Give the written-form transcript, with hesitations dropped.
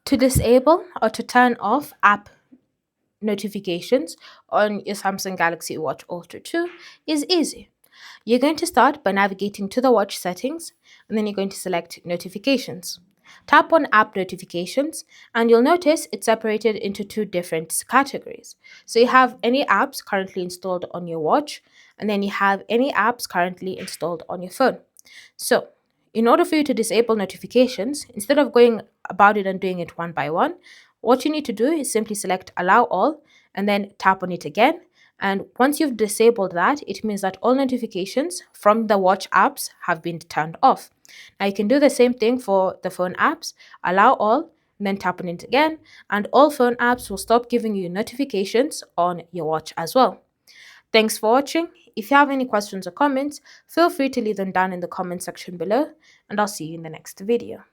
To disable or to turn off app notifications on your Samsung Galaxy Watch Ultra 2 is easy. You're going to start by navigating to the watch settings, and then you're going to select notifications. Tap on app notifications and you'll notice it's separated into two different categories. So you have any apps currently installed on your watch, and then you have any apps currently installed on your phone. So, in order for you to disable notifications, instead of going about it and doing it one by one, what you need to do is simply select allow all and then tap on it again. And once you've disabled that, it means that all notifications from the watch apps have been turned off. Now you can do the same thing for the phone apps, allow all, and then tap on it again, and all phone apps will stop giving you notifications on your watch as well. Thanks for watching. If you have any questions or comments, feel free to leave them down in the comment section below, and I'll see you in the next video.